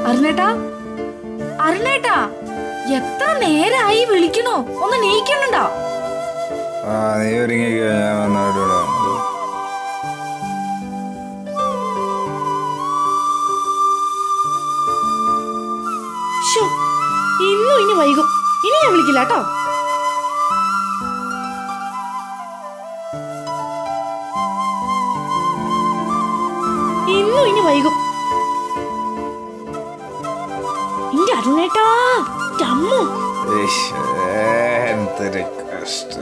അരുണേട്ടാ, അരുണേട്ടാ, എത്ര നേരായി വിളിക്കണോ? ഒന്ന് നീക്കണുണ്ടോ? നീ ഒരുങ്ങിക്കോ, ഞാൻ വന്നോട്ടോ. ഇന്നും ഇനി വൈകും. ഇനി ഞാൻ വിളിക്കില്ല കേട്ടോ. ഇന്നും ഇനി വൈകും. ഇന്റെ അരുണേട്ടാ, അമ്മോ എന്തൊരു കഷ്ട.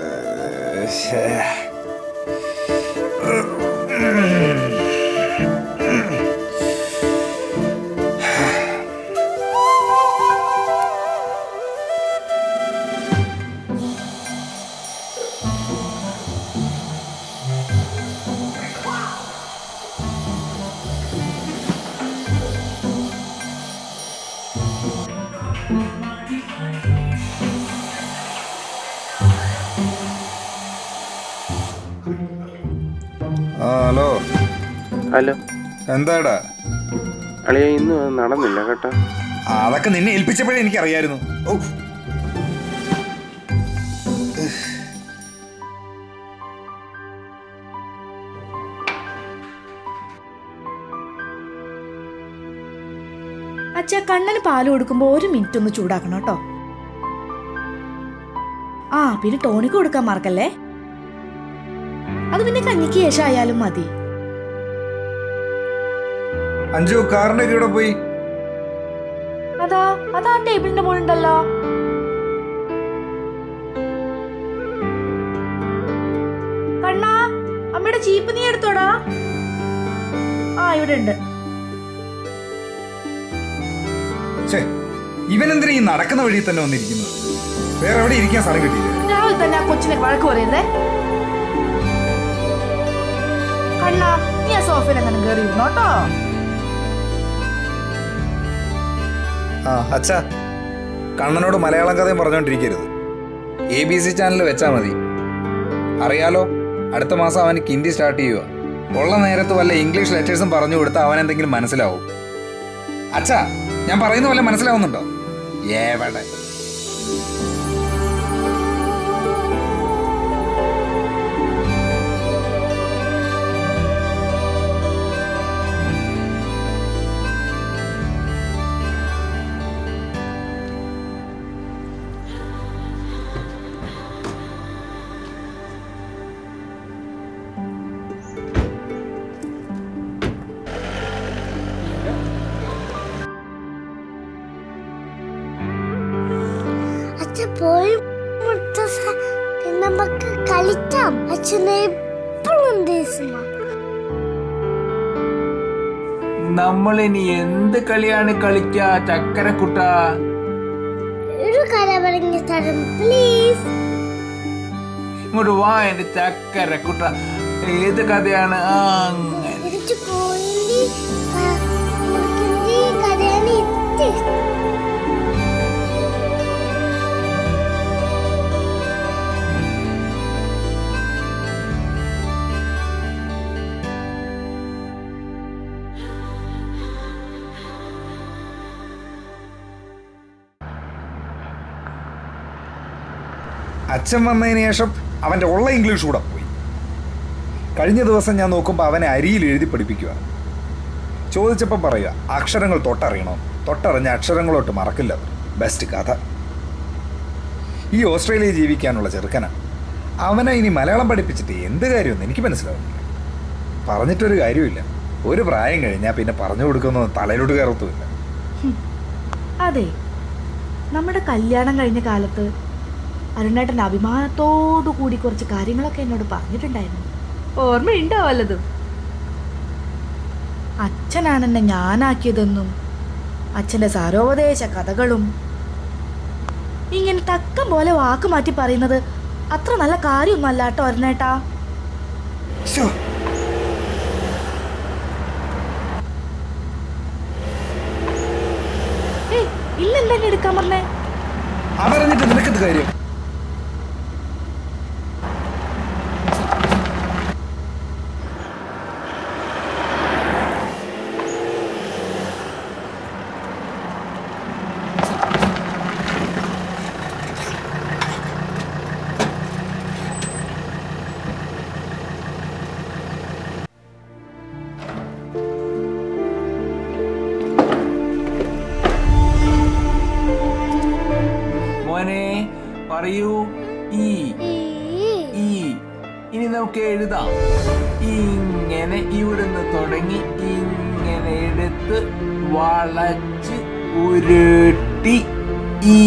ഹലോ. ഹലോ, എന്താടാ? അളിയ ഇന്ന് നടന്നില്ല കേട്ടോ. അതൊക്കെ നിന്നെ ഏൽപ്പിച്ചപ്പോഴേ എനിക്കറിയായിരുന്നു. അച്ഛാ, കണ്ണന് പാല് കൊടുക്കുമ്പോ 1 മിനിറ്റ് ഒന്ന് ചൂടാക്കണം കേട്ടോ. പിന്നെ ടോണിക്ക് കൊടുക്കാൻ മറക്കല്ലേ. അത് പിന്നെ കഞ്ഞിക്ക് ശേഷം ആയാലും മതി. അഞ്ചു കാറിന്റെ കൂടെ പോയി. അതാ ടേബിളിന്റെ മുകളുണ്ടല്ലോ. കണ്ണാ, അമ്മയുടെ ചീപ്പ് നീ എടുത്തോടാ. ഇവിടെ ഉണ്ട്. ഇവനെന്തിനാ ഈ നടക്കുന്ന വഴി തന്നെ വന്നിരിക്കുന്നത്? വേറെ എവിടെ ഇരിക്കാൻ സ്ഥലം കിട്ടിയില്ല. രാവിലെ തന്നെ ആ കൊച്ചിനെ വഴക്ക് പറയരുതേ. കണ്ണാ, നീ ആ സോഫയിൽ അങ്ങനെ കയറി ഇരുന്നോട്ടോ. അച്ഛാ, കണ്ണനോട് മലയാളം കഥയും പറഞ്ഞോണ്ടിരിക്കരുത്. ABC ചാനൽ വെച്ചാ മതി. അറിയാലോ, അടുത്ത മാസം അവന് ഹിന്ദി സ്റ്റാർട്ട് ചെയ്യുക. ഉള്ള നേരത്ത് വല്ല ഇംഗ്ലീഷ് ലെറ്റേഴ്സും പറഞ്ഞു കൊടുത്താൽ അവൻ എന്തെങ്കിലും മനസ്സിലാവും. അച്ഛാ, ഞാൻ പറയുന്ന പോലെ മനസ്സിലാവുന്നുണ്ടോ? എവിടെ പോയി നമുക്ക് കളിക്കാം. അച്ഛനെ എപ്പോഴും നമ്മളിനി എന്ത് കളിയാണ് കളിക്കാ ചക്കരക്കുട്ട? ഒരു കഥ പറഞ്ഞു തരും പ്ലീസ്. ഇങ്ങോട്ട് വാ എന്റെ ചക്കരക്കുട്ട. ഏത് കഥയാണ്? അച്ഛൻ വന്നതിന് ശേഷം അവൻ്റെ ഉള്ള ഇംഗ്ലീഷ് കൂടെ പോയി. കഴിഞ്ഞ ദിവസം ഞാൻ നോക്കുമ്പോൾ അവനെ അരിയിൽ എഴുതി പഠിപ്പിക്കുക. ചോദിച്ചപ്പോൾ പറയുക, അക്ഷരങ്ങൾ തൊട്ടറിയണോ, തൊട്ടറിഞ്ഞ അക്ഷരങ്ങളോട്ട് മറക്കില്ല. ബെസ്റ്റ് കഥ. ഈ ഓസ്ട്രേലിയ ജീവിക്കാനുള്ള ചെറുക്കനാണ്. അവനെ ഇനി മലയാളം പഠിപ്പിച്ചിട്ട് എന്ത് കാര്യമൊന്നും എനിക്ക് മനസ്സിലാവുന്നില്ല. പറഞ്ഞിട്ടൊരു കാര്യമില്ല. ഒരു പ്രായം കഴിഞ്ഞാൽ പിന്നെ പറഞ്ഞു കൊടുക്കുന്നൊന്നും തലയിലോട്ട് കയറത്തുമില്ല. അതെ, നമ്മുടെ കല്യാണം കഴിഞ്ഞ കാലത്ത് അരുണേട്ടൻ അഭിമാനത്തോടു കൂടി കുറച്ച് കാര്യങ്ങളൊക്കെ എന്നോട് പറഞ്ഞിട്ടുണ്ടായിരുന്നു. ഓർമ്മയുണ്ടോ വല്ലതും? അച്ഛനാണെന്നെ ഞാനാക്കിയതെന്നും അച്ഛൻ്റെ സാരോപദേശ കഥകളും. ഇങ്ങനെ തക്കം പോലെ വാക്ക് മാറ്റി പറയുന്നത് അത്ര നല്ല കാര്യമൊന്നും അല്ല കേട്ടോ അരുണേട്ടാ. ഇല്ലെന്താ എടുക്കാൻ പറഞ്ഞേ? അതറിഞ്ഞിട്ട് നിനക്കെന്ത് കാര്യം? പറയൂ. ഈ ഈ ഇനി നമുക്ക് എഴുതാം. ഇങ്ങനെ ഇവിടുന്ന് തുടങ്ങി ഇങ്ങനെ എടുത്ത് വളച്ച് ഉരുട്ടി ഈ